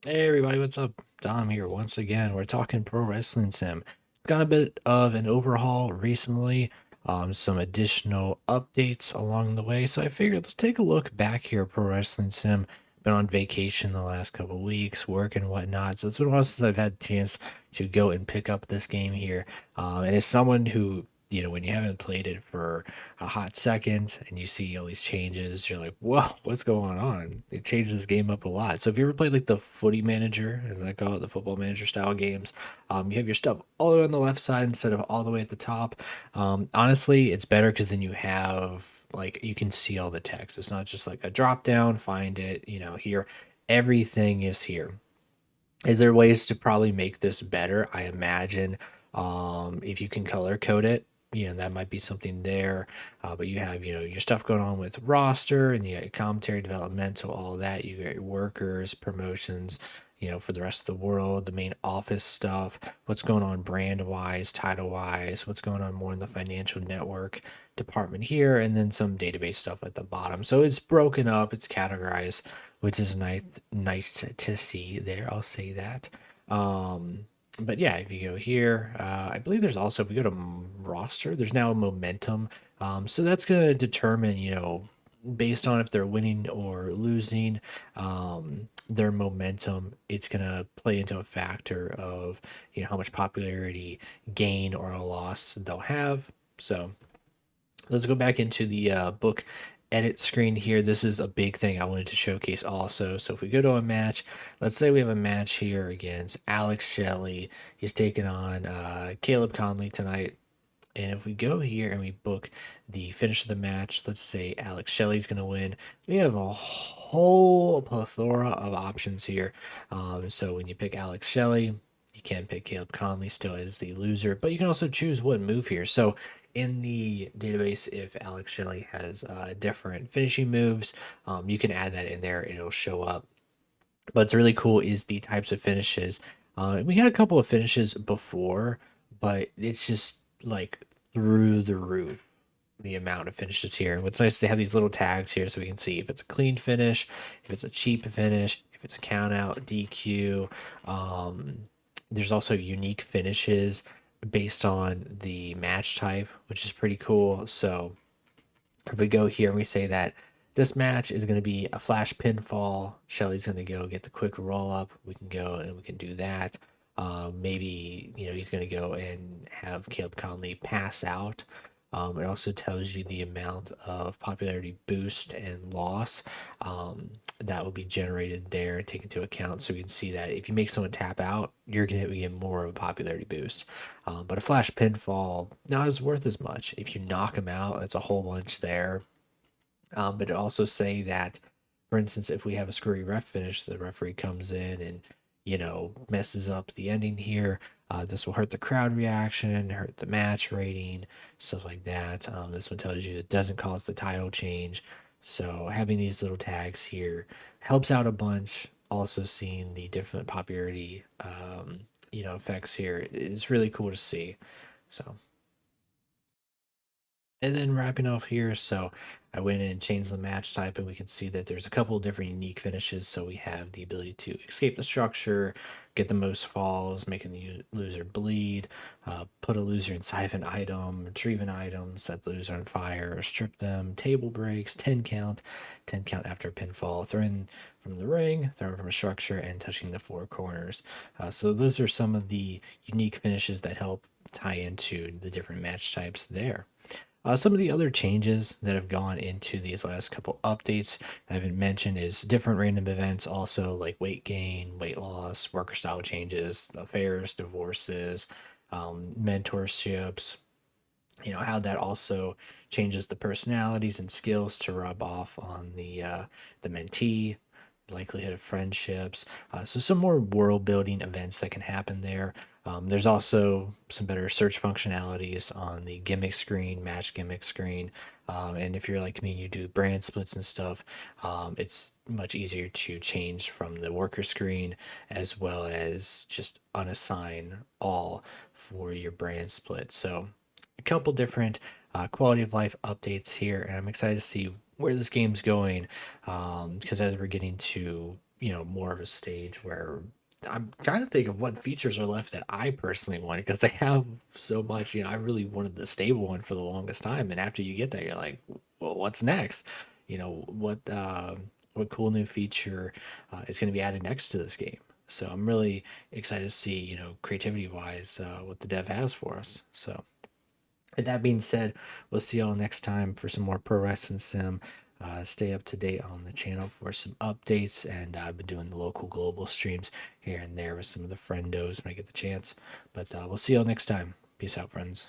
Hey everybody, what's up? Dom here once again. We're talking pro wrestling sim. It's got a bit of an overhaul recently, some additional updates along the way. So I figured let's take a look back here at pro wrestling sim. Been on vacation the last couple weeks, work and whatnot. So it's been a while since I've had a chance to go and pick up this game here. And as someone who, when you haven't played it for a hot second and you see all these changes, you're like, whoa, what's going on? They changed this game up a lot. So if you ever played like the footy manager, as I call it, the football manager style games, you have your stuff all the way on the left side instead of all the way at the top. Honestly, it's better because then you have like you can see all the text. It's not just like a drop down, find it, here. Everything is here. Is there ways to probably make this better? I imagine if you can color code it, that might be something there. But you have, your stuff going on with roster and you got your commentary, developmental, all that. You got your workers, promotions, for the rest of the world, the main office stuff, what's going on brand wise, title wise, what's going on more in the financial network department here, and then some database stuff at the bottom. So it's broken up, it's categorized, which is nice to see there. I'll say that. But yeah, if you go here, I believe there's also, if we go to roster, there's now momentum. So that's going to determine, based on if they're winning or losing, their momentum. It's going to play into a factor of, how much popularity gain or a loss they'll have. So let's go back into the book edit screen here. This is a big thing I wanted to showcase also. So if we go to a match, let's say we have a match here against Alex Shelley. He's taking on Caleb Conley tonight. And if we go here and we book the finish of the match, let's say Alex Shelley's going to win. We have a whole plethora of options here. So when you pick Alex Shelley, you can pick Caleb Conley still as the loser, but you can also choose what move here. So in the database, if Alex Shelley has different finishing moves, you can add that in there. It'll show up. But what's really cool is the types of finishes. We had a couple of finishes before, but it's just like through the roof the amount of finishes here. What's nice, they have these little tags here so we can see if it's a clean finish, if it's a cheap finish, if it's a count out, DQ. Um, there's also unique finishes based on the match type, which is pretty cool. So if we go here and we say that this match is going to be a flash pinfall, Shelly's going to go get the quick roll up. We can go and we can do that. Maybe he's going to go and have Caleb Conley pass out. It also tells you the amount of popularity boost and loss that will be generated there, take into account. So you can see that if you make someone tap out, you're going to get more of a popularity boost. But a flash pinfall not as worth as much. If you knock them out, that's a whole bunch there. But it also say that, for instance, if we have a screwy ref finish, the referee comes in and messes up the ending here. This will hurt the crowd reaction, hurt the match rating, stuff like that. This one tells you it doesn't cause the title change. So having these little tags here helps out a bunch. Also seeing the different popularity, effects here is really cool to see. So and then wrapping off here, so I went in and changed the match type, and we can see that there's a couple of different unique finishes. So we have the ability to escape the structure, get the most falls, making the loser bleed, put a loser inside of an item, retrieve an item, set the loser on fire, strip them, table breaks, 10 count, 10 count after a pinfall, throw in from the ring, throw in from a structure, and touching the four corners. So those are some of the unique finishes that help tie into the different match types there. Some of the other changes that have gone into these last couple updates that I haven't mentioned is different random events, also like weight gain, weight loss, worker style changes, affairs, divorces, mentorships. How that also changes the personalities and skills to rub off on the mentee, likelihood of friendships. So some more world building events that can happen there. There's also some better search functionalities on the gimmick screen, match gimmick screen. And if you're like me, you do brand splits and stuff, it's much easier to change from the worker screen as well as just unassign all for your brand split. So a couple different quality of life updates here, and I'm excited to see where this game's going because as we're getting to more of a stage where I'm trying to think of what features are left that I personally wanted because they have so much. I really wanted the stable one for the longest time, and after you get that, you're like, well, what's next? What cool new feature is going to be added next to this game? So I'm really excited to see, creativity wise, what the dev has for us. So with that being said, we'll see y'all next time for some more Pro Wrestling Sim. Stay up to date on the channel for some updates, and I've been doing the local global streams here and there with some of the friendos when I get the chance. But we'll see y'all next time. Peace out, friends.